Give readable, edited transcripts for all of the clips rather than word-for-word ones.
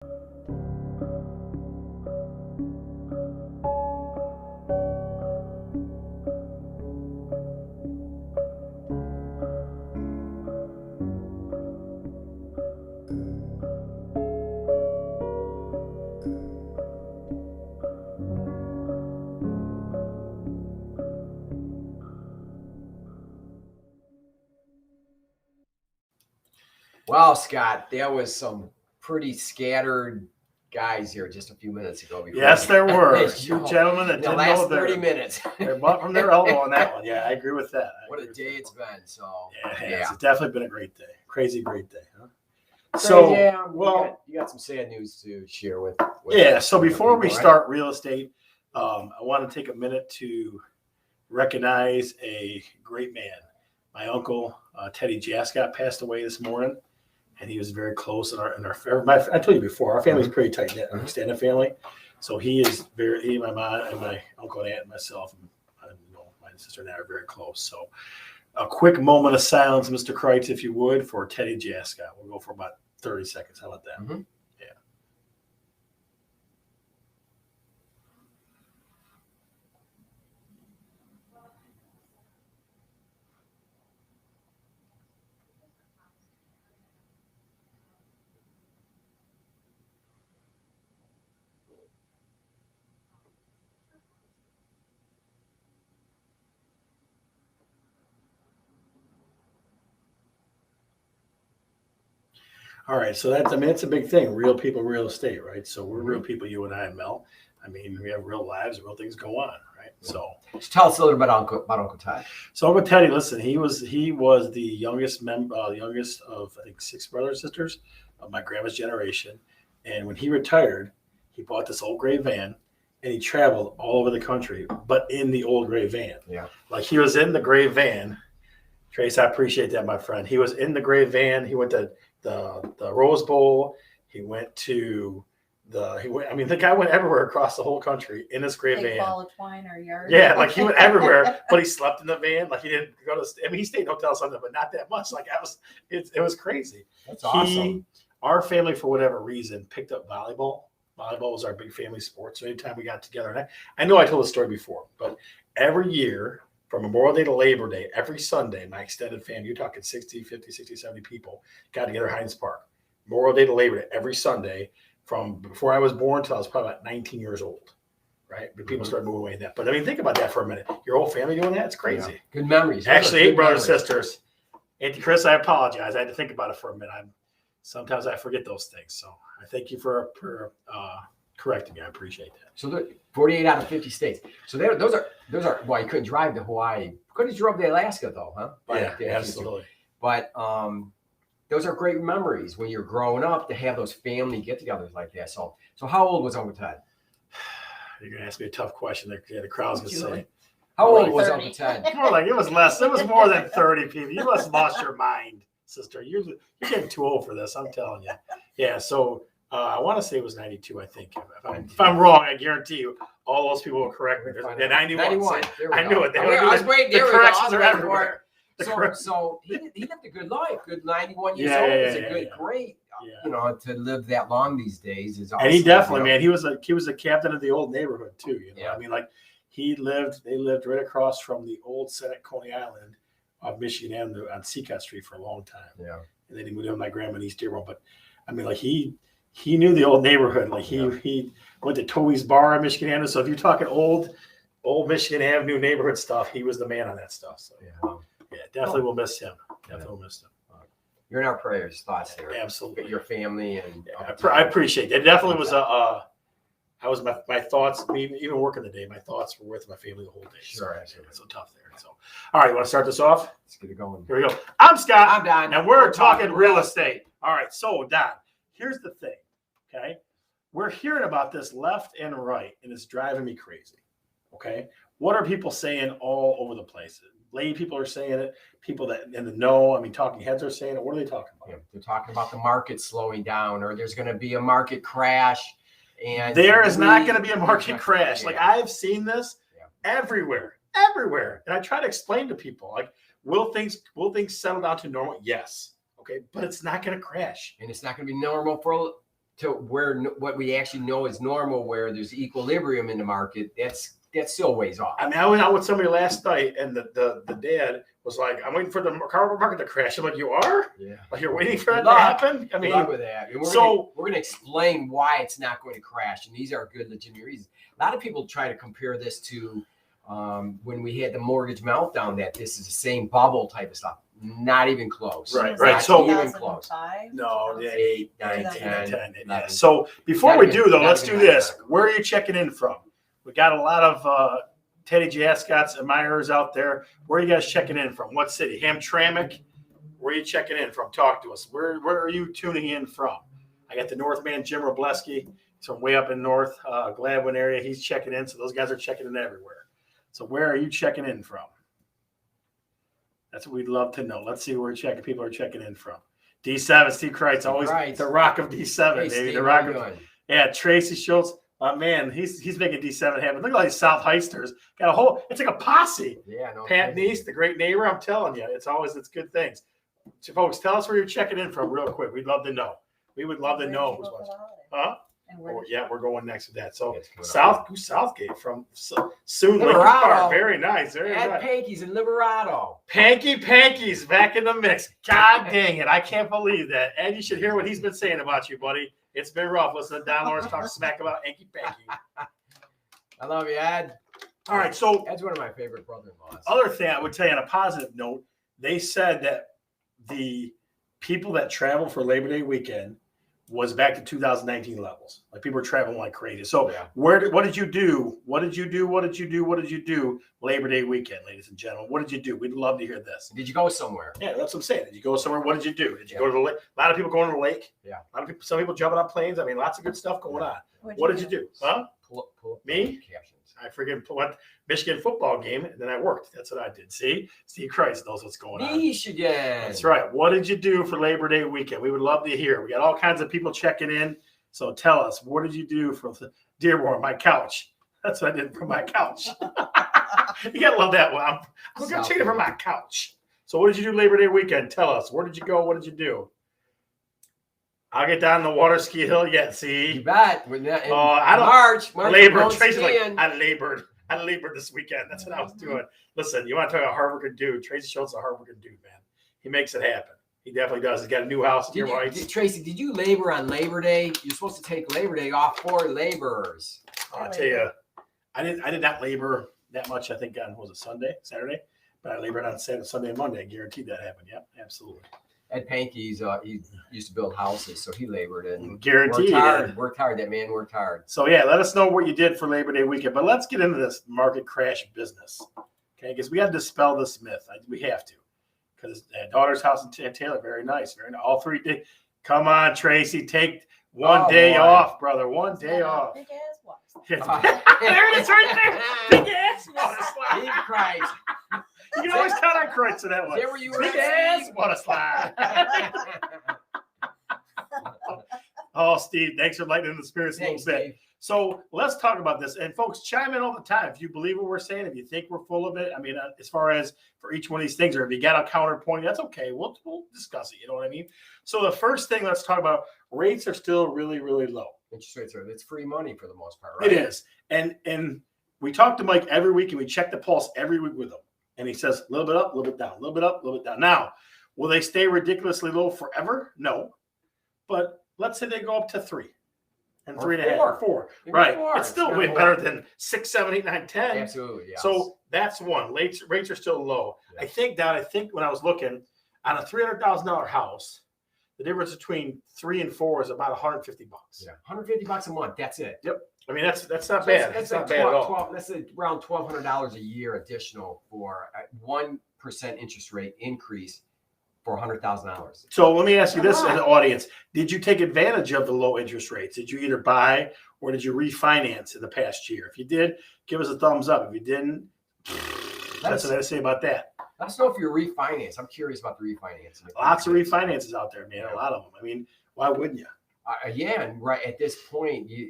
Well, Scott, there was some pretty scattered guys here just a few minutes ago. Yes, there were. Two gentlemen that didn't know 30 minutes. They bumped from their elbow on that one. Yeah, I agree with that. What a day it's been. So yeah, it's definitely been a great day. Crazy great day, huh? So yeah, well, you got some sad news to share with so before we start real estate, I want to take a minute to recognize a great man. My uncle Teddy Jascott passed away this morning, and he was very close in our I told you before, our family's pretty tight knit, our extended family. So he, my mom, and my uncle and aunt, and myself, and my sister and I are very close. So a quick moment of silence, Mr. Kreitz, if you would, for Teddy Jascott. We'll go for about 30 seconds. How about that? Mm-hmm. All right, so it's a big thing. Real people, real estate, right? So we're real people, you and I, Mel. I mean, we have real lives, real things go on, right? So just tell us a little bit about Uncle Ted. So Uncle Teddy, listen, he was the youngest of I think 6 brothers and sisters of my grandma's generation. And when he retired, he bought this old gray van, and he traveled all over the country, but in the old gray van. Yeah, like he was in the gray van. Trace, I appreciate that, my friend. He was in the gray van. He went to the Rose Bowl. He went to the guy went everywhere across the whole country in this gray van. Ball of twine or yard. Yeah, like he went everywhere, but he slept in the van. Like he didn't go to. I mean, he stayed in hotels something, but not that much. Like it was crazy. That's awesome. Our family, for whatever reason, picked up volleyball. Volleyball was our big family sport. So anytime we got together, and I know I told the story before, but every year from Memorial Day to Labor Day, every Sunday, my extended family, you're talking 60, 50, 60, 70 people, got together at Heinz Park. Memorial Day to Labor Day, every Sunday, from before I was born till I was probably about 19 years old, right? But people started moving away in that. But I mean, think about that for a minute. Your whole family doing that? It's crazy. Yeah. Good memories. Actually, 8 brothers and sisters. Auntie Chris, I apologize. I had to think about it for a minute. Sometimes I forget those things. So I thank you for correcting me. I appreciate that. So 48 out of 50 states. So those are. Well, you couldn't drive to Hawaii. Couldn't drove to Alaska though, huh? Yeah, absolutely. But those are great memories when you're growing up to have those family get-togethers like that. So how old was Uncle Ted? You're gonna ask me a tough question. The crowd's gonna say. How old was Uncle Ted? More like it was less. It was more than 30 people. You must have lost your mind, sister. You're getting too old for this. I'm telling you. Yeah. So. I want to say it was 92, I think. If I'm wrong, I guarantee you all those people will correct me. Yeah, 91. I knew it. I was waiting. The corrections are everywhere. So he lived a good life. Good 91 years old. It's a good, great. Yeah. To live that long these days is awesome. And he definitely, man, he was a captain of the old neighborhood too. I mean, like they lived right across from the old Senate Coney Island of Michigan Avenue on Seacott Street for a long time. Yeah. And then he moved in with my grandma in East Dearborn. But I mean, like he knew the old neighborhood. Like he went to Toby's Bar on Michigan Avenue. So if you're talking old Michigan Avenue neighborhood stuff, he was the man on that stuff. So definitely we'll miss him. Definitely we'll miss him. You're in our prayers, thoughts there. Absolutely. Your family and I appreciate it. It definitely was my thoughts, even working the day, my thoughts were with my family the whole day. Sure, absolutely. So tough there. So all right, you want to start this off? Let's get it going. Here we go. I'm Scott. I'm Don. And we're talking real estate. All right, so Don. Here's the thing, okay? We're hearing about this left and right, and it's driving me crazy, okay? What are people saying all over the place? Lay people are saying it. People that in the know, I mean, talking heads are saying it. What are they talking about? Yeah, they're talking about the market slowing down, or there's going to be a market crash. And there is not going to be a market crash. Like I've seen this everywhere. And I try to explain to people, like, will things settle down to normal? Yes. Okay, but it's not going to crash, and it's not going to be normal for to where what we actually know is normal, where there's equilibrium in the market, that still ways off. I mean, I went out with somebody last night, and the dad was like, "I'm waiting for the car market to crash." I'm like, "You are? Yeah. Like you're waiting for that to happen?" I mean, with that. And we're gonna explain why it's not going to crash, and these are good, legitimate reasons. A lot of people try to compare this to when we had the mortgage meltdown. That this is the same bubble type of stuff. Not even close. Right. Not So even close. No, Yeah, 8, 9, 10. 10. Yeah. So before we do though, let's do this. Where are you checking in from? We got a lot of Teddy Jascott's admirers out there. Where are you guys checking in from? What city? Hamtramck? Where are you checking in from? Talk to us. Where are you tuning in from? I got the Northman, Jim Robleski. He's from way up in North Gladwin area. He's checking in. So those guys are checking in everywhere. So where are you checking in from? That's what we'd love to know. Let's see where people are checking in from. D7, Steve Kreitz, always the rock of D7, hey, baby. Steve, the rock of Tracy Schultz. Man, he's making D7 happen. Look at all these South Heisters. Got a whole, it's like a posse. Yeah, no. Pat Neese, the great neighbor, I'm telling you, it's good things. So folks, tell us where you're checking in from real quick. We'd love to know. We would love to know who's watching. Huh? We're going next to that. So Southgate from soon Lincoln Park. Very nice. Add Panky's in Liberato. Panky's back in the mix. God dang it. I can't believe that. Ed, you should hear what he's been saying about you, buddy. It's been rough. Listen to Don Lawrence talk smack about Panky. I love you, Ed. All right. So Ed's one of my favorite brother-in-laws. Other thing I would tell you on a positive note, they said that the people that travel for Labor Day weekend was back to 2019 levels. Like people were traveling like crazy. So what did you do? What did you do Labor Day weekend, ladies and gentlemen? What did you do? We'd love to hear this. Did you go somewhere? Yeah, that's what I'm saying. Did you go somewhere? What did you do? Did you go to the lake? A lot of people going to the lake. Yeah. A lot of people, some people jumping on planes. I mean, lots of good stuff going on. What did you do? Huh? Pull up Me? I freaking went Michigan football game, and then I worked. That's what I did. See? Steve Kreitz knows what's going on. Michigan. That's right. What did you do for Labor Day weekend? We would love to hear. We got all kinds of people checking in. So tell us, what did you do for Dearborn, my couch? That's what I did from my couch. You got to love that one. I'm going to check it from my couch. So what did you do Labor Day weekend? Tell us. Where did you go? What did you do? I'll get down the water ski hill yet. See, you bet. I don't March labor. Tracy's like, I labored this weekend. That's what I was doing. Listen, you want to talk about hard-working dude? Tracy Schultz is a hard-working dude, man. He makes it happen. He definitely does. He's got a new house. Tracy, did you labor on Labor Day? You're supposed to take Labor Day off for laborers. I'll tell you, I did not labor that much. I think on Saturday, but I labored on Sunday and Monday. I guaranteed that happened. Yep, absolutely. Ed Panky's he used to build houses, so he labored and guaranteed worked hard. That man worked hard. So yeah, let us know what you did for Labor Day weekend. But let's get into this market crash business, okay? Because we got to dispel this myth. We have to, because daughter's house in Taylor, very nice, very nice. All 3 days. Come on, Tracy, take one day off, brother. One day off. Big ass walks. There it is, right there. Big ass water slide. Big Christ. You can always count on Kreitz to that one. There were you Big ass water slide. Oh, Steve, thanks for lightening the spirits a little bit. Steve. So let's talk about this. And folks, chime in all the time. If you believe what we're saying, if you think we're full of it, I mean, as far as for each one of these things, or if you got a counterpoint, that's okay. We'll discuss it. You know what I mean? So the first thing, let's talk about rates are still really, really low. Interest rates are, it's free money for the most part, right? It is. And we talk to Mike every week, and we check the pulse every week with him. And he says, a little bit up, a little bit down, a little bit up, a little bit down. Now, will they stay ridiculously low forever? No. But let's say they go up to 3 and 3.5, 4. Right. It's still way better than 6, 7, 8, 9, 10. Absolutely. Yes. So that's one. Rates are still low. Yeah. I think when I was looking on a $300,000 house, the difference between 3 and 4 is about $150. Yeah. $150 a month. That's it. Yep. I mean, that's not bad. That's not bad at all. That's around $1,200 a year additional for a 1% interest rate increase for $100,000. So let me ask you this, as an audience: did you take advantage of the low interest rates? Did you either buy or did you refinance in the past year? If you did, give us a thumbs up. If you didn't, that's what I say about that. Let us know if you're refinanced. I'm curious about the refinancing. Lots of refinances out there, man. A lot of them. I mean, why wouldn't you? Yeah, and right at this point, you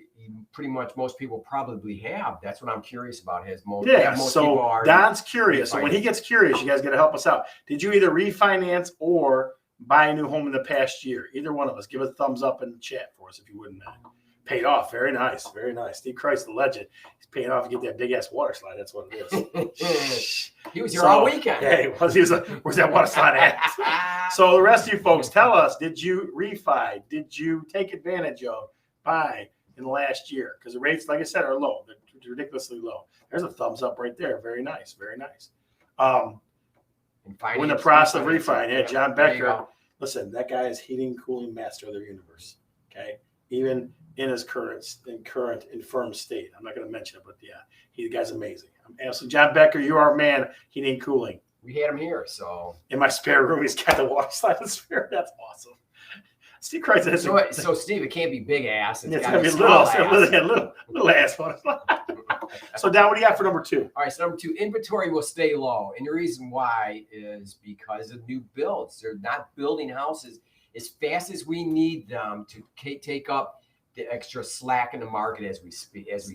pretty much most people probably have. That's what I'm curious about. Most so people are Don's curious. So when he gets curious, you guys got to help us out. Did you either refinance or buy a new home in the past year? Either one of us, give a thumbs up in the chat for us if you wouldn't mind. Paid off. Very nice. Very nice. Steve Christ, the legend. He's paying off to get that big ass water slide. That's what it is. He was here all weekend. Yeah, he was. Where's that water slide at? So the rest of you folks, tell us, did you refi? Did you take advantage of buy in the last year? Because the rates, like I said, are low. They're ridiculously low. There's a thumbs up right there. Very nice. Very nice. We're in the process of refi. Yeah, John Becker. Listen, that guy is heating, cooling master of the universe. Okay, even in his current infirm state. I'm not going to mention it, but yeah, the guy's amazing. So John Becker, you are a man heating and cooling. We had him here, so in my spare room, he's got the water slide in spare. That's awesome. Steve Christ. So Steve, it can't be big ass. It's got to be little ass water slide. So now what do you have for number 2? All right, so number 2, inventory will stay low. And the reason why is because of new builds. They're not building houses as fast as we need them to take up the extra slack in the market, as we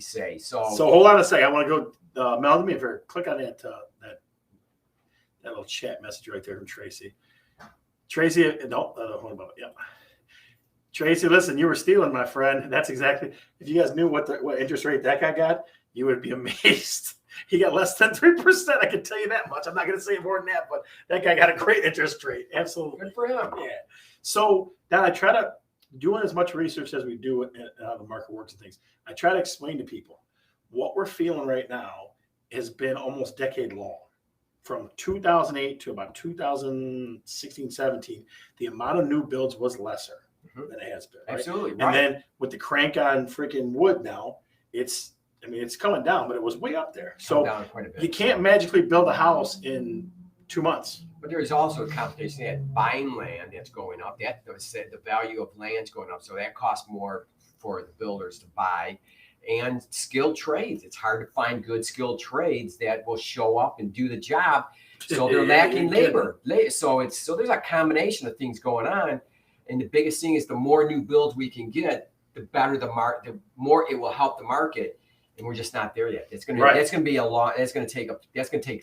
say. So hold on a second. I want to go, Mel, do me a favor. Click on that little chat message right there from Tracy. Tracy, no, hold on. Yeah. Tracy, listen, you were stealing, my friend. That's exactly. If you guys knew what interest rate that guy got, you would be amazed. He got less than 3%. I can tell you that much. I'm not going to say more than that, but that guy got a great interest rate. Absolutely. Good for him. Yeah. So now I try to doing as much research as we do and how the market works and things. I try to explain to people what we're feeling right now has been almost decade long. From 2008 to about 2016, 17, the amount of new builds was lesser than it has been. Right? Absolutely. And then with the crank on freaking wood now, it's coming down, but it was way up there. So you can't magically build a house in 2 months. But there is also a complication that buying land that's going up. That the value of land's going up, so that costs more for the builders to buy. And skilled trades. It's hard to find good skilled trades that will show up and do the job. So they're lacking labor. So there's a combination of things going on. And the biggest thing is the more new builds we can get, the better the more it will help the market. And we're just not there yet. That's gonna be a lot. That's gonna take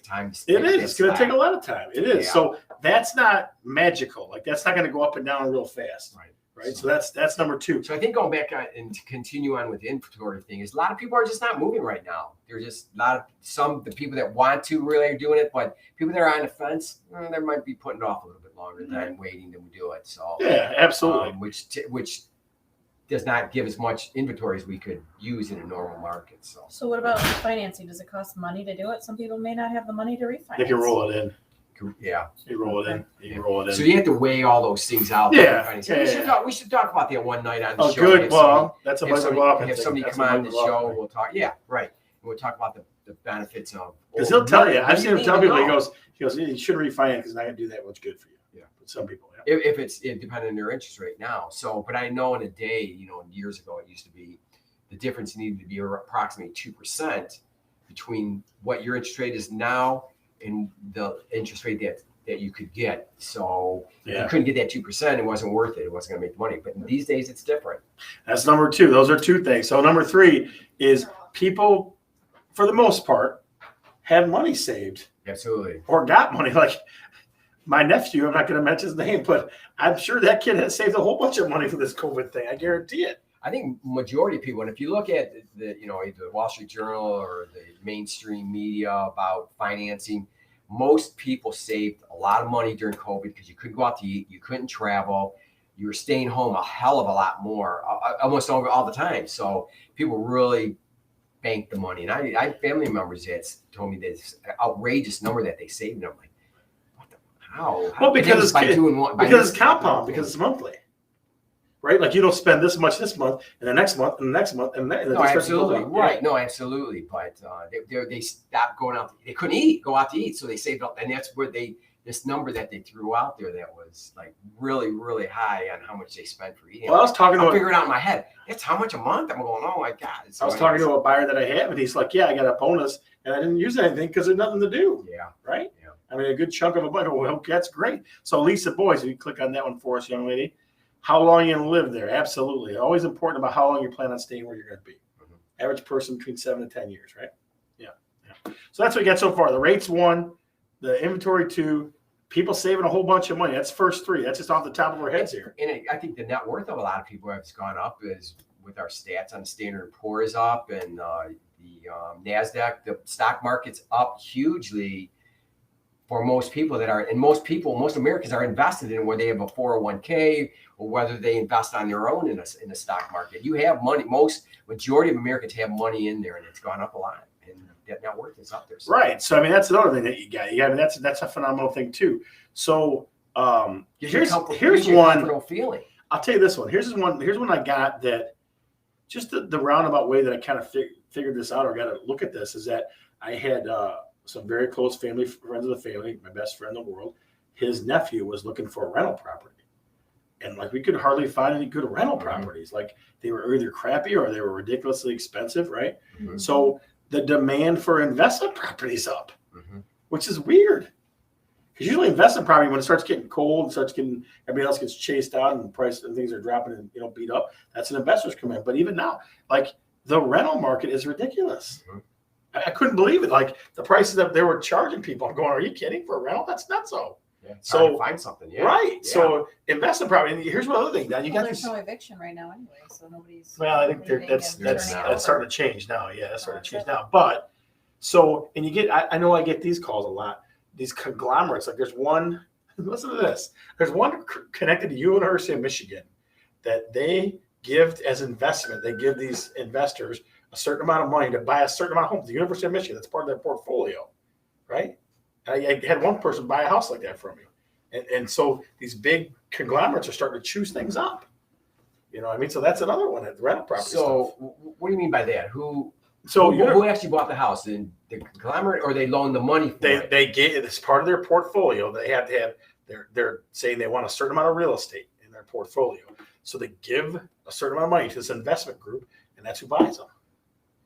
time. It is. It's gonna take a lot of time. It is. Yeah. So that's not magical. Like that's not gonna go up and down real fast. Right. So that's number 2. So I think going back and to continue on with the inventory thing is a lot of people are just not moving right now. There's just the people that want to really are doing it, but people that are on the fence, they might be putting it off a little bit longer than waiting to do it. So yeah, absolutely. Which does not give as much inventory as we could use in a normal market. So what about financing? Does it cost money to do it? Some people may not have the money to refinance. They can roll it in. Yeah, you roll it in. You roll it in. So you have to weigh all those things out. Yeah. We should talk about that one night on the show. Oh, good. Well, that's a much Have somebody come on the show. We'll talk. Yeah, right. And we'll talk about the benefits of. Because he'll tell you. I've seen him tell people. He goes, you should refinance because it's not going to do that much good for you. Yeah. But some people. Yeah. If it's depending on their interest rate now. So, but I know in a day, years ago, it used to be the difference needed to be approximately 2% between what your interest rate is now and the interest rate that you could get. So if you couldn't get that 2%, it wasn't worth it. It wasn't going to make money. But these days it's different. That's number 2. Those are 2 things. So number 3 is people, for the most part, had money saved. Absolutely. Or got money. Like my nephew, I'm not going to mention his name, but I'm sure that kid has saved a whole bunch of money for this COVID thing. I guarantee it. I think majority of people, and if you look at either the Wall Street Journal or the mainstream media about financing, most people saved a lot of money during COVID because you couldn't go out to eat, you couldn't travel, you were staying home a hell of a lot more, almost all the time. So people really banked the money. And I have family members that told me this outrageous number that they saved. And I'm like, what the how? Well, because it's compound, because it's monthly. Right? Like you don't spend this much this month, and the next month, and the next month, and the no, absolutely. Right. No, absolutely. But they stopped going out. They couldn't go out to eat, so they saved up. And that's where this number that they threw out there that was like really, really high on how much they spent for eating. Well, I was talking to figuring out in my head, that's how much a month. I'm going, oh my God. I was talking to a buyer that I have, and he's like, yeah, I got a bonus, and I didn't use anything because there's nothing to do. Yeah. Right? Yeah. I mean, a good chunk of a budget. Well, that's great. So Lisa Boyce, if you click on that one for us, young lady. How long you going to live there? Absolutely. Always important about how long you plan on staying where you're going to be. Mm-hmm. Average person between 7 to 10 years, right? Yeah. So that's what we got so far. The rates 1, the inventory 2, people saving a whole bunch of money. That's first three. That's just off the top of our heads here. And I think the net worth of a lot of people has gone up is with our stats on Standard & Poor is up, and the NASDAQ, the stock market's up hugely for most people most Americans are invested in, whether they have a 401k or whether they invest on their own in a stock market. You have money. Majority of Americans have money in there, and it's gone up a lot. And that net worth is up there. So. Right. So I mean, that's another thing that you got. I mean, that's a phenomenal thing too. So here's one feeling. I'll tell you this one. Here's one I got that just the roundabout way that I kind of figured this out or got to look at this is that I had some very close friends of the family, my best friend in the world. His nephew was looking for a rental property. And like we could hardly find any good rental properties. Like they were either crappy or they were ridiculously expensive, right? Mm-hmm. So the demand for investment properties up, which is weird. Because usually investment property, when it starts getting cold and everybody else gets chased out and the price and things are dropping and beat up, that's an investors come in. But even now, like the rental market is ridiculous. Mm-hmm. I couldn't believe it. Like the prices that they were charging people. I'm going, are you kidding for a rental? That's not so. Yeah, so find something, yeah. Right. Yeah. So investment property. And here's one other thing. Now you got there's no eviction right now anyway, so nobody's. Well, I think that's starting to change now. Yeah, that's starting to change now. But and you get. I know I get these calls a lot. These conglomerates. Like there's one. Listen to this. There's one connected to University of Michigan that they give as investment. They give these investors a certain amount of money to buy a certain amount of homes. The University of Michigan. That's part of their portfolio, right? I had one person buy a house like that from me. And so these big conglomerates are starting to choose things up. You know what I mean? So that's another one at the rental property. So what do you mean by that? Who actually bought the house? The conglomerate, or they loaned the money for it? They gave it as part of their portfolio. They have to have they're saying they want a certain amount of real estate in their portfolio. So they give a certain amount of money to this investment group, and that's who buys them.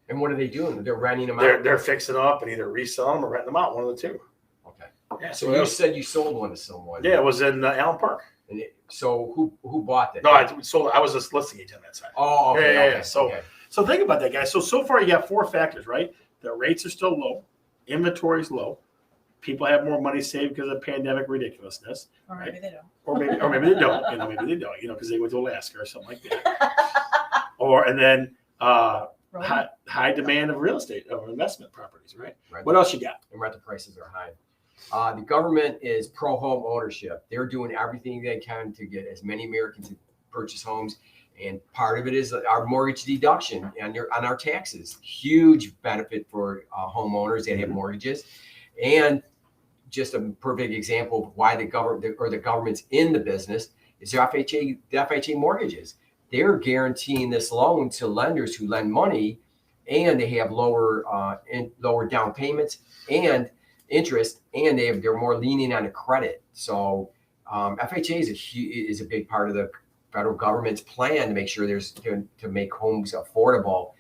And what are they doing? They're renting them out? They're fixing them up and either reselling them or renting them out, one of the two. Okay. Yeah, so you said you sold one to someone. Yeah, it was in Allen Park. And so who bought that? No, I sold. I was just listing agent on that side. Oh, okay. Yeah. So think about that, guys. So far you got four factors, right? The rates are still low, inventory is low, people have more money saved because of pandemic ridiculousness. Or maybe they don't. Or maybe they don't. Maybe they don't. Because they went to Alaska or something like that. And then high demand of real estate of investment properties, right? What else you got? And rental prices are high. The government is pro home ownership. They're doing everything they can to get as many Americans to purchase homes. And part of it is our mortgage deduction on our taxes. Huge benefit for homeowners that have mortgages. And just a perfect example of why the government's in the business is the FHA mortgages. They're guaranteeing this loan to lenders who lend money, and they have lower down payments and interest, and they're more lenient on the credit. So FHA is a big part of the federal government's plan to make sure to make homes affordable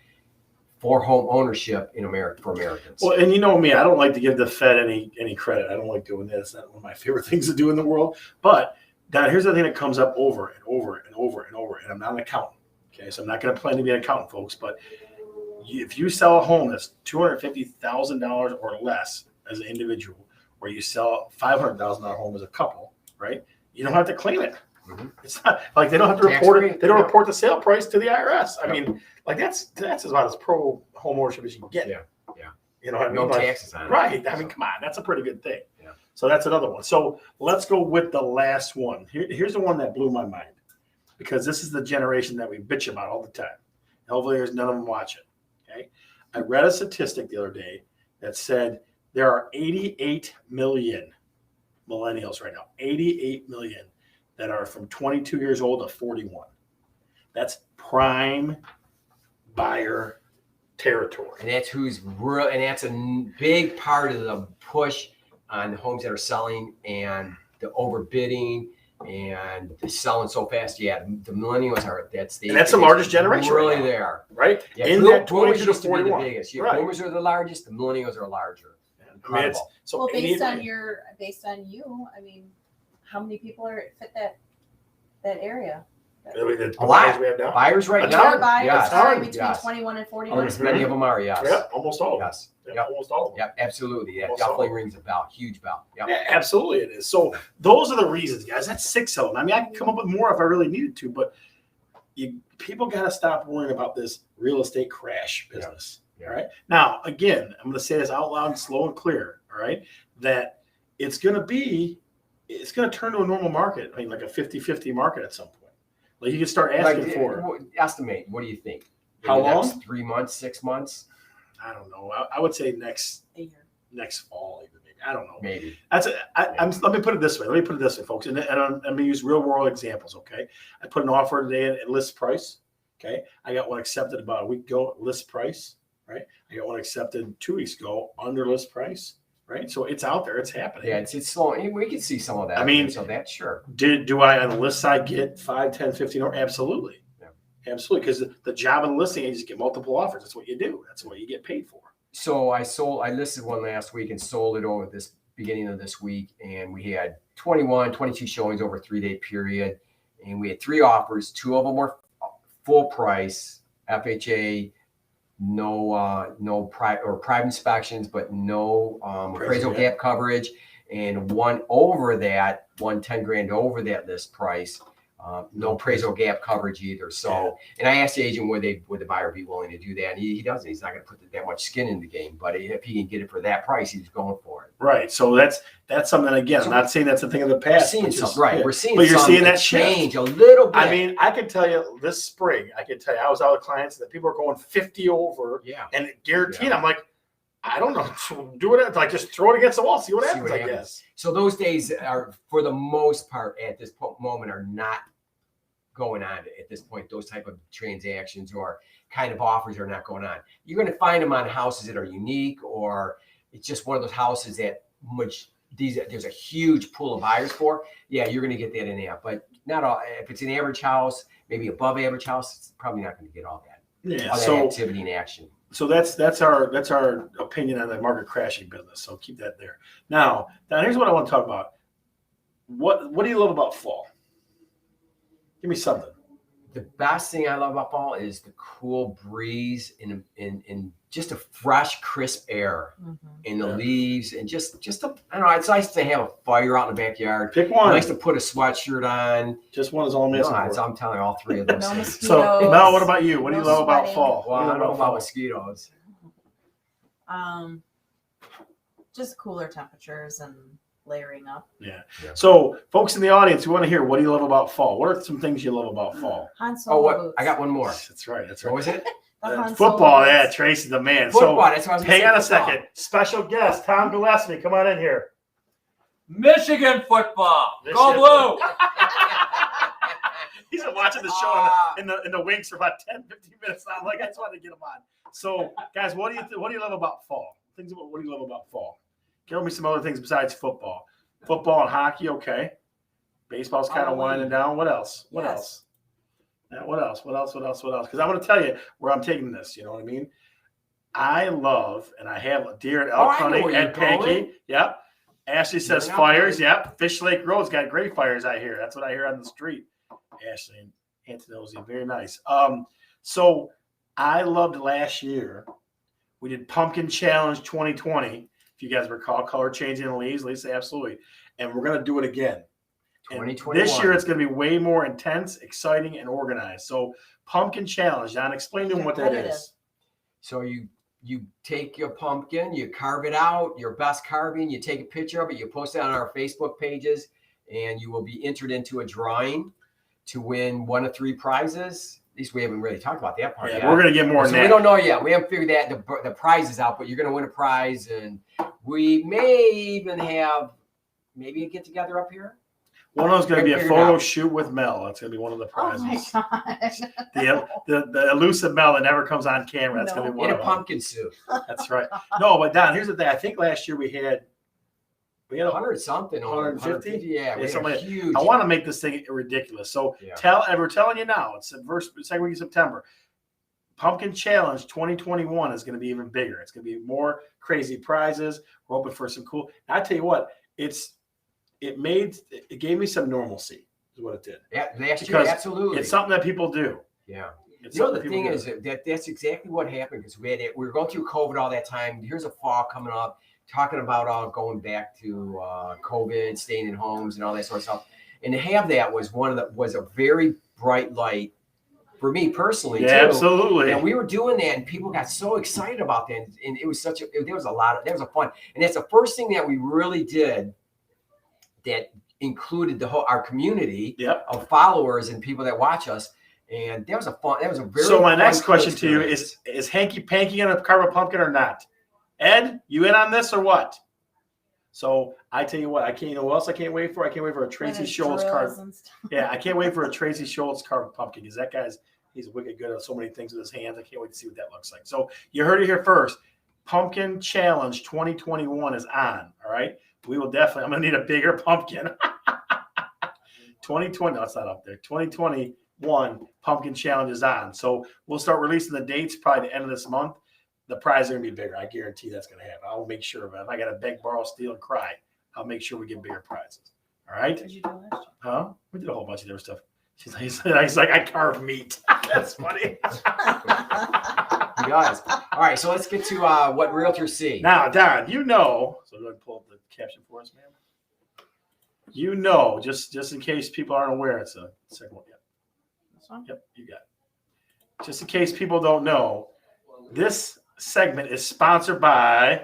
for home ownership in America for Americans. Well, and you know me, I don't like to give the Fed any credit. I don't like doing that. It's not one of my favorite things to do in the world. But Don, here's the thing that comes up over and over and over and over. And I'm not an accountant, okay? So I'm not going to plan to be an accountant, folks. But if you sell a home that's $250,000 or less as an individual, or you sell a $500,000 home as a couple, right? You don't have to claim it. Mm-hmm. It's not like they don't have to report it. They don't report the sale price to the IRS. I mean, like that's about as pro home ownership as you can get. Yeah. You know what I mean? No taxes on it. Right. I mean, come on, that's a pretty good thing. Yeah. So that's another one. So let's go with the last one. Here's the one that blew my mind, because this is the generation that we bitch about all the time. Hopefully, there's none of them watching. Okay. I read a statistic the other day that said there are 88 million millennials right now. 88 million. That are from 22 years old to 41. That's prime buyer territory. And that's and that's a big part of the push on the homes that are selling and the overbidding and the selling so fast. Yeah, the millennials that's the largest generation. Really, they are. Right? Yeah, in that 22 to 41. The biggest. Yeah, boomers are the largest. The millennials are larger. I mean, based on you, I mean, how many people fit that area? The A lot. buyers we have now. Buyers right A now. ton. Buyers Yes. are between Yes. 21 and 40. Yes, many of them are. Yes. Yeah, almost all of them. Yes. Yeah, Yep. almost all of them. Yep. Absolutely. That Almost all definitely of them. rings a bell. Huge bell. Yep. Yeah, absolutely it is. So those are the reasons, guys. That's 6 of them. I mean, I can come up with more if I really needed to, but people got to stop worrying about this real estate crash business. Yeah. All right. Now, again, I'm going to say this out loud, slow and clear. All right. That it's going to turn to a normal market. I mean, like a 50-50 market at some point. Like you can start asking for. Estimate. What do you think? How long? Next 3 months, 6 months? I don't know. I would say next A year. fall, even maybe. I don't know. Maybe. Let me put it this way. Folks. And I'm going to use real world examples. Okay. I put an offer today at list price. Okay. I got one accepted about a week ago at list price. Right. I got one accepted 2 weeks ago under list price. Right. So it's out there. It's happening. Yeah, it's slow. We can see some of that. I mean, so that's sure. Do I on the list side get 5, 10, 15? Or absolutely. Yeah. Absolutely. Because the job of the listing, you just get multiple offers. That's what you do. That's what you get paid for. So I listed one last week and sold it over this beginning of this week. And we had 22 showings over a 3-day period. And we had 3 offers. 2 of them were full price, FHA, no private inspections, but no appraisal gap coverage. And one over that, 10 grand over that list price. No appraisal gap coverage either. So, and I asked the agent would the buyer be willing to do that, and he doesn't. He's not going to put that much skin in the game. But if he can get it for that price, he's going for it. Right. So that's something. Again, I'm not saying that's a thing of the past. We're seeing something, right? We're seeing, but you're seeing that change a little bit. I mean, I can tell you this spring. I was out with clients that people are going 50 over. Yeah. And guaranteed, I'm like, I don't know. Do it. Like just throw it against the wall. See what happens. I guess. So those days are, for the most part, at this moment, are not going on at this point. Those type of transactions or kind of offers are not going on. You're going to find them on houses that are unique, or it's just one of those houses that there's a huge pool of buyers for. Yeah, you're going to get that in there, but not all. If it's an average house, maybe above average house, it's probably not going to get all that. Yeah. All that activity and action. So that's our opinion on the market crashing business. So keep that there. Now here's what I want to talk about. What do you love about fall? Give me something. The best thing I love about fall is the cool breeze and just a fresh, crisp air in the leaves, and just I don't know. It's nice to have a fire out in the backyard. Pick one. Nice to put a sweatshirt on. Just one is all I'm asking for. I'm telling you, all 3 of those No things. mosquitoes. So Mel, what about you? What do you No love about sweating. fall? Well, I don't know about mosquitoes. Just cooler temperatures and layering up. Yeah. So, folks in the audience, we want to hear, what do you love about fall? What are some things you love about fall? Han Solo boots. I got one more. That's right. What was it? The Han Solo Football. boots. Yeah, Tracy's the man. Football. So, That's what I was hang gonna on a say, football. second. Special guest, Tom Gillespie. Come on in here. Michigan football. Go Michigan. blue. He's been watching the show in the wings for about 10, 15 minutes. I'm like, I just wanted to get him on. So, guys, what do you love about fall? What do you love about fall? Tell me some other things besides football. Football and hockey, okay. Baseball's kind of winding down. What else? What else? Yeah, what else? Because I'm going to tell you where I'm taking this. You know what I mean? I love, and I have a deer at Elk Hunting at Pankey. Yep. Ashley says fires. Yep. Fish Lake Road's got great fires, I hear. That's what I hear on the street. Ashley and Antonosi, very nice. So I loved last year. We did Pumpkin Challenge 2020. If you guys recall, color changing the leaves, Lisa, absolutely. And we're going to do it again. 2021. This year, it's going to be way more intense, exciting, and organized. So, Pumpkin Challenge. John, explain to them what that is. So you take your pumpkin, you carve it out, your best carving, you take a picture of it, you post it on our Facebook pages, and you will be entered into a drawing to win 1 of 3 prizes. At least we haven't really talked about that part yet. We're going to get more than that. We don't know yet. We haven't figured the prizes out, but you're going to win a prize, and we may even have maybe a get together up here. One of them's going to be a photo shoot with Mel. That's going to be one of the prizes. Oh my God. The elusive Mel that never comes on camera. That's going to be one in of a them. pumpkin suit. That's right. No, but Don, here's the thing. I think last year we had 100 something, 150. Yeah, we had huge. I want to make this thing ridiculous. So we're telling you now. It's the second week of September. Pumpkin Challenge 2021 is going to be even bigger. It's going to be more crazy prizes. We're hoping for some cool. I tell you what, it gave me some normalcy. is what it did. Yeah, last year, Because absolutely. It's something that people do. Yeah. It's You know, something the people thing do. is that's exactly what happened because we were going through COVID all that time. Here's a fall coming up, talking about going back to COVID, staying in homes and all that sort of stuff. And to have that was a very bright light for me personally Yeah, too. absolutely. And we were doing that, and people got so excited about that, and it was there was a fun, and that's the first thing that we really did that included our community Yep. of followers and people that watch us. And that was a very So my fun, next cool question to you experience. is Hanky Panky gonna carve a pumpkin or not? Ed, you in on this or what? So I tell you what, I can't. You know what else I can't wait for? I can't wait for a Tracy When it Schultz drills carve. and stuff. Yeah, I can't wait for a Tracy Schultz carved pumpkin because that he's wicked good at so many things with his hands. I can't wait to see what that looks like. So you heard it here first. Pumpkin Challenge 2021 is on. All right, we will definitely. I'm gonna need a bigger pumpkin. 2020. No, it's not up there. 2021 Pumpkin Challenge is on. So we'll start releasing the dates probably the end of this month. The prize is going to be bigger. I guarantee that's going to happen. I'll make sure of it. If I got to beg, borrow, steal, and cry, I'll make sure we get bigger prizes. All right? What did you do last year? Huh? We did a whole bunch of different stuff. He's like, I carve meat. That's funny. You guys. All right, so let's get to what realtors see. Now, Don, so go ahead and pull up the caption for us, man. Just in case people aren't aware, it's a second one. Yep. This one? Yep, you got it. Just in case people don't know, this segment is sponsored by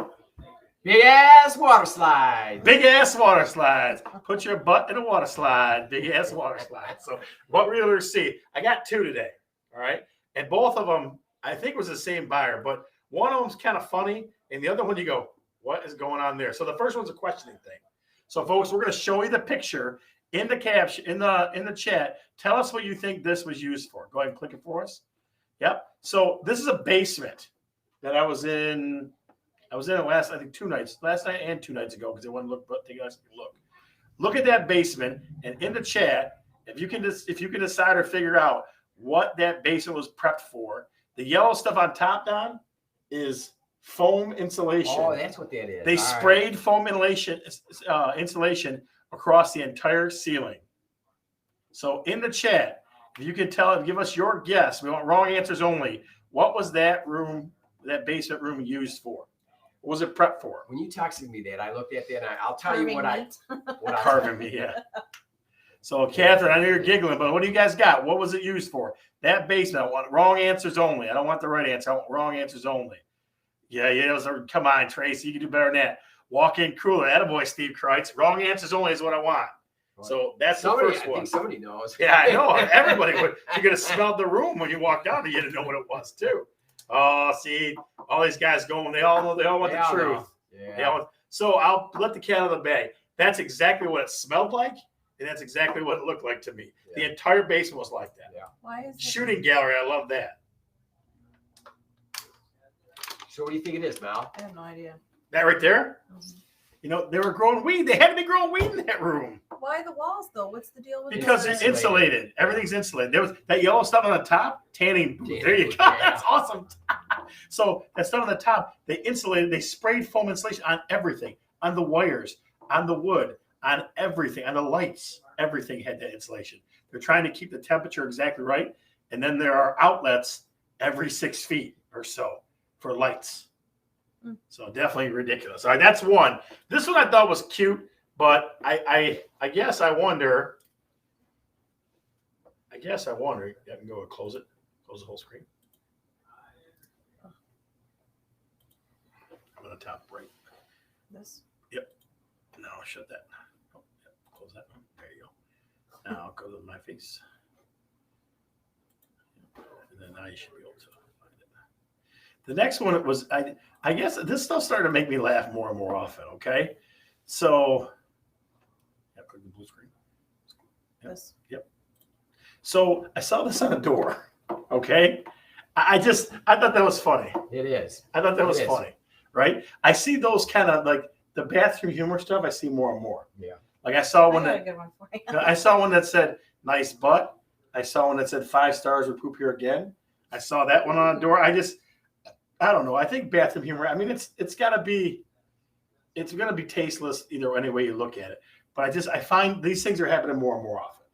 Big ass water slide. Big Ass Water Slides. Put your butt in a water slide. Big Ass Water Slides. So what realtors see? I got two today. All right. And both of them, I think was the same buyer, but one of them's kind of funny. And the other one, you go, what is going on there? So the first one's a questioning thing. So folks, we're going to show you the picture in the caption, in the chat. Tell us what you think this was used for. Go ahead and click it for us. Yep. So this is a basement that I was in it last night and 2 nights ago because they want to take a look. Look at that basement, and in the chat, if you can decide or figure out what that basement was prepped for, the yellow stuff on top, Don, is foam insulation. Oh, that's what that is. They sprayed foam insulation across the entire ceiling. So in the chat, if you can give us your guess. We want wrong answers only. What was that basement room used for? What was it prepped for? When you texted me that, I looked at that, and I'll tell you what I Carving me, yeah. So, Catherine, I know you're giggling, but what do you guys got? What was it used for? That basement, I want wrong answers only. I don't want the right answer. I want wrong answers only. Yeah. Come on, Tracy. You can do better than that. Walk-in cooler. Attaboy, Steve Kreitz. Wrong answers only is what I want. So that's the first one. I think somebody knows. Yeah, I know. Everybody would. You're going to smell the room when you walk down. You didn't know what it was, too. Oh, see, all these guys going. They all know. They all want the truth. Yeah. So I'll let the cat out of the bag. That's exactly what it smelled like, and that's exactly what it looked like to me. Yeah. The entire basement was like that. Yeah. Why is it? Shooting gallery. I love that. So what do you think it is, Mal? I have no idea. That right there. Mhm. You know, they were growing weed. They had to be growing weed in that room Why the walls though? What's the deal with because the it's insulated. Everything's insulated. There was that yellow stuff on the top, tanning. There you go. Yeah. That's awesome. So that stuff on the top, they insulated. They sprayed foam insulation on everything, on the wires, on the wood, on everything, on the lights. Everything had that insulation. They're trying to keep the temperature exactly right, and then there are outlets every 6 feet or so for lights. So definitely ridiculous. All right, that's one. This one I thought was cute, but I guess I wonder. I can go and close it. Close the whole screen. I'm on the top right. This? No, shut that. Oh, yep, close that one. There you go. Now I'll go to my face. And then now you should be able to find it. The next one was I guess this stuff started to make me laugh more and more often. Okay, so click the blue screen. Yep. This? Yep. So I saw this on a door. Okay, I thought that was funny. It is. I thought that was It is. funny, right? I see those kind of like the bathroom humor stuff. I see more and more. Yeah. Like I saw I one got a that good one for you. I saw one that said "nice butt." I saw one that said 5 stars would poop here again. I saw that one on a door. I don't know. I think bathroom humor. I mean, it's going to be tasteless either any way you look at it. But I find these things are happening more and more often.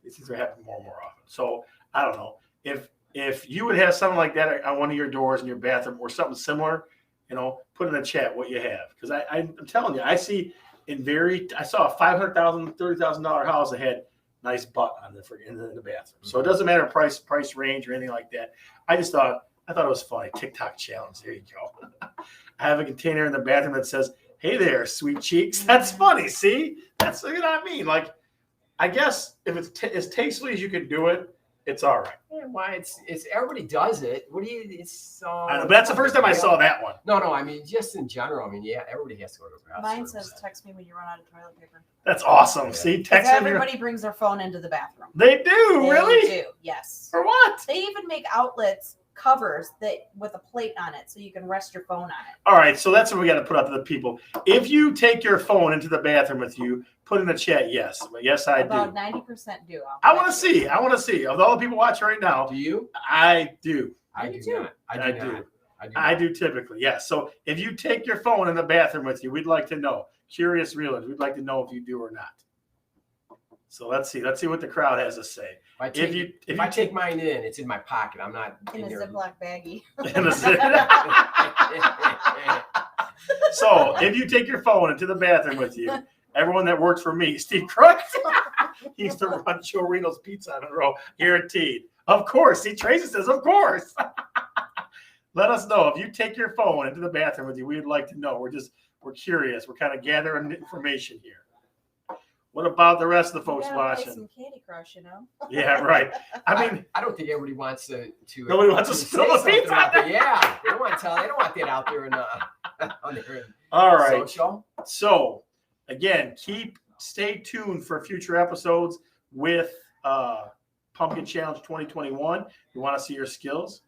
these things are happening more and more often. So I don't know if you would have something like that on one of your doors in your bathroom or something similar, put in the chat what you have, because I'm telling you, I saw a $500,000, $30,000 house that had nice butt on in the bathroom. So it doesn't matter price range or anything like that. I thought it was funny. TikTok challenge. There you go. I have a container in the bathroom that says, "Hey there, sweet cheeks." That's funny. See, that's what I mean. Like, I guess if it's as tastefully as you can do it, it's all right. Yeah, why it's everybody does it. What do you? It's. I know, but that's the first time I saw that one. No. I mean, just in general. I mean, yeah, everybody has to go to the bathroom. Mine says, "Text me when you run out of toilet paper." That's awesome. Yeah. See, Because text them. everybody brings their phone into the bathroom. They do, They really? do, yes. For what? They even make outlets covers that with a plate on it so you can rest your phone on it. All right, so that's what we got to put out to the people. If you take your phone into the bathroom with you, put in the chat yes. Yes, I About do. 90% do. I want to see. Of all the people watching right now, Do you? I do. I Me do too. not. I do. not. I do typically, yes. So if you take your phone in the bathroom with you, we'd like to know. Curious realtors, we'd like to know if you do or not. So let's see what the crowd has to say. If I take mine in, it's in my pocket. I'm not In a there. Ziploc baggie. So if you take your phone into the bathroom with you, everyone that works for me, Steve Crooks, he used to run Joe Reno's Pizza on Monroe, guaranteed. Of course. See, Tracy says, of course. Let us know if you take your phone into the bathroom with you. We'd like to know. We're curious. We're kind of gathering information here. What about the rest of the folks You gotta play watching? some Candy Crush, Yeah, right. I mean, I don't think everybody wants to. Nobody wants to say spill the something pizza out out there. Yeah, they don't want to tell. They don't want that out there on their all right. social. So again, stay tuned for future episodes with Pumpkin Challenge 2021. We want to see your skills.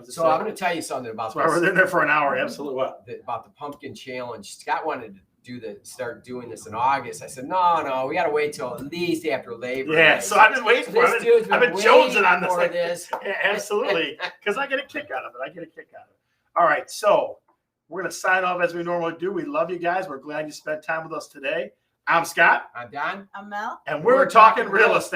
So I'm going to tell you something about That's why we're in there for an hour. Absolutely. What? About the pumpkin challenge. Scott wanted to start doing this in August. I said, no, we got to wait till at least after Labor Yeah, Day. so I've been waiting for This it. dude's I've been waiting jonesing on for this. this. Yeah, absolutely, because I get a kick out of it. All right, so we're going to sign off as we normally do. We love you guys. We're glad you spent time with us today. I'm Scott. I'm Don. I'm Mel. And we're talking real estate.